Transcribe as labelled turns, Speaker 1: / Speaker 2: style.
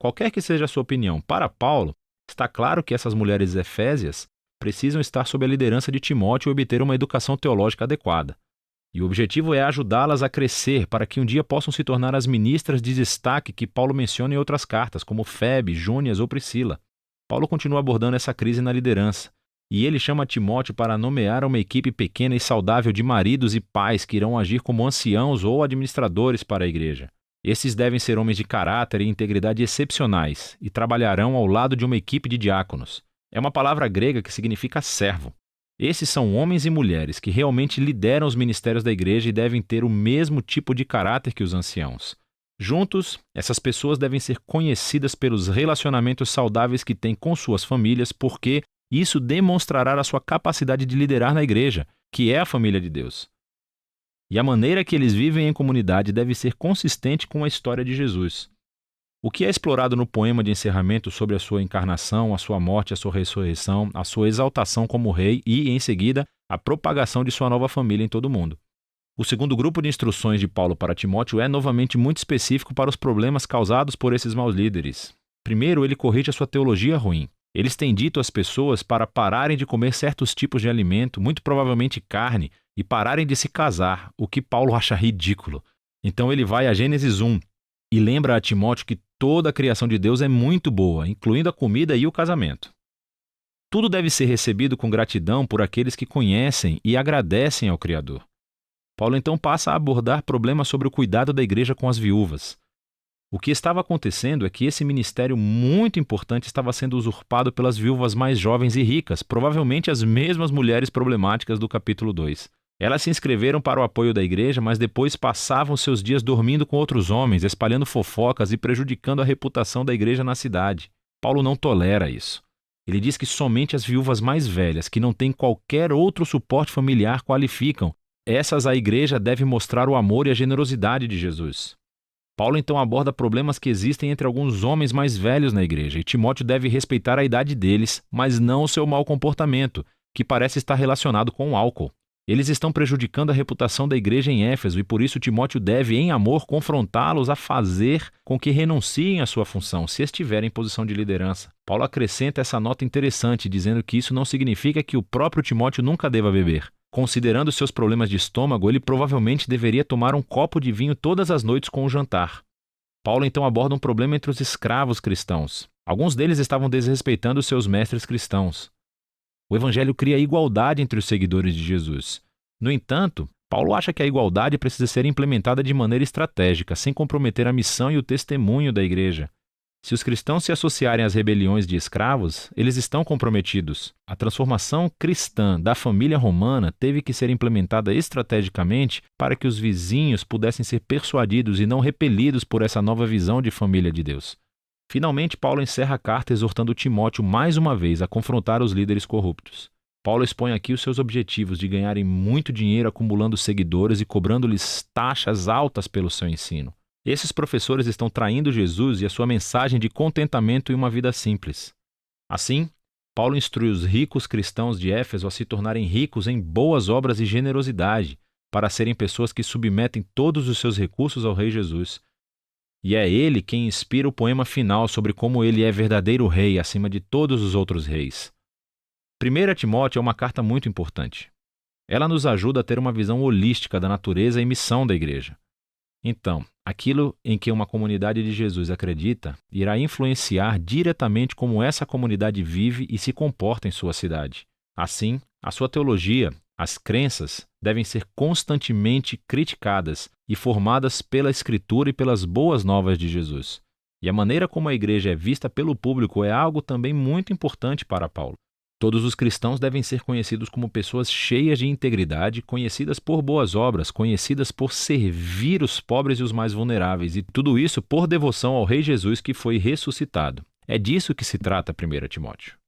Speaker 1: Qualquer que seja a sua opinião, para Paulo, está claro que essas mulheres efésias precisam estar sob a liderança de Timóteo e obter uma educação teológica adequada. E o objetivo é ajudá-las a crescer para que um dia possam se tornar as ministras de destaque que Paulo menciona em outras cartas, como Febe, Júnias ou Priscila. Paulo continua abordando essa crise na liderança, e ele chama Timóteo para nomear uma equipe pequena e saudável de maridos e pais que irão agir como anciãos ou administradores para a igreja. Esses devem ser homens de caráter e integridade excepcionais e trabalharão ao lado de uma equipe de diáconos. É uma palavra grega que significa servo. Esses são homens e mulheres que realmente lideram os ministérios da igreja e devem ter o mesmo tipo de caráter que os anciãos. Juntos, essas pessoas devem ser conhecidas pelos relacionamentos saudáveis que têm com suas famílias, porque isso demonstrará a sua capacidade de liderar na igreja, que é a família de Deus. E a maneira que eles vivem em comunidade deve ser consistente com a história de Jesus. O que é explorado no poema de encerramento sobre a sua encarnação, a sua morte, a sua ressurreição, a sua exaltação como rei e, em seguida, a propagação de sua nova família em todo o mundo. O segundo grupo de instruções de Paulo para Timóteo é novamente muito específico para os problemas causados por esses maus líderes. Primeiro, ele corrige a sua teologia ruim. Eles têm dito às pessoas para pararem de comer certos tipos de alimento, muito provavelmente carne, e pararem de se casar, o que Paulo acha ridículo. Então ele vai a Gênesis 1 e lembra a Timóteo que toda a criação de Deus é muito boa, incluindo a comida e o casamento. Tudo deve ser recebido com gratidão por aqueles que conhecem e agradecem ao Criador. Paulo então passa a abordar problemas sobre o cuidado da igreja com as viúvas. O que estava acontecendo é que esse ministério muito importante estava sendo usurpado pelas viúvas mais jovens e ricas, provavelmente as mesmas mulheres problemáticas do capítulo 2. Elas se inscreveram para o apoio da igreja, mas depois passavam seus dias dormindo com outros homens, espalhando fofocas e prejudicando a reputação da igreja na cidade. Paulo não tolera isso. Ele diz que somente as viúvas mais velhas, que não têm qualquer outro suporte familiar, qualificam. Essas a igreja deve mostrar o amor e a generosidade de Jesus. Paulo então aborda problemas que existem entre alguns homens mais velhos na igreja, e Timóteo deve respeitar a idade deles, mas não o seu mau comportamento, que parece estar relacionado com o álcool. Eles estão prejudicando a reputação da igreja em Éfeso e por isso Timóteo deve, em amor, confrontá-los a fazer com que renunciem à sua função, se estiverem em posição de liderança. Paulo acrescenta essa nota interessante, dizendo que isso não significa que o próprio Timóteo nunca deva beber. Considerando seus problemas de estômago, ele provavelmente deveria tomar um copo de vinho todas as noites com o jantar. Paulo então aborda um problema entre os escravos cristãos. Alguns deles estavam desrespeitando seus mestres cristãos. O evangelho cria igualdade entre os seguidores de Jesus. No entanto, Paulo acha que a igualdade precisa ser implementada de maneira estratégica, sem comprometer a missão e o testemunho da igreja. Se os cristãos se associarem às rebeliões de escravos, eles estão comprometidos. A transformação cristã da família romana teve que ser implementada estrategicamente para que os vizinhos pudessem ser persuadidos e não repelidos por essa nova visão de família de Deus. Finalmente, Paulo encerra a carta exortando Timóteo mais uma vez a confrontar os líderes corruptos. Paulo expõe aqui os seus objetivos de ganharem muito dinheiro acumulando seguidores e cobrando-lhes taxas altas pelo seu ensino. Esses professores estão traindo Jesus e a sua mensagem de contentamento e uma vida simples. Assim, Paulo instrui os ricos cristãos de Éfeso a se tornarem ricos em boas obras e generosidade, para serem pessoas que submetem todos os seus recursos ao Rei Jesus. E é ele quem inspira o poema final sobre como ele é verdadeiro rei acima de todos os outros reis. 1 Timóteo é uma carta muito importante. Ela nos ajuda a ter uma visão holística da natureza e missão da igreja. Então, aquilo em que uma comunidade de Jesus acredita irá influenciar diretamente como essa comunidade vive e se comporta em sua cidade. Assim, a sua teologia, as crenças, devem ser constantemente criticadas e formadas pela Escritura e pelas boas novas de Jesus. E a maneira como a igreja é vista pelo público é algo também muito importante para Paulo. Todos os cristãos devem ser conhecidos como pessoas cheias de integridade, conhecidas por boas obras, conhecidas por servir os pobres e os mais vulneráveis, e tudo isso por devoção ao Rei Jesus que foi ressuscitado. É disso que se trata 1 Timóteo.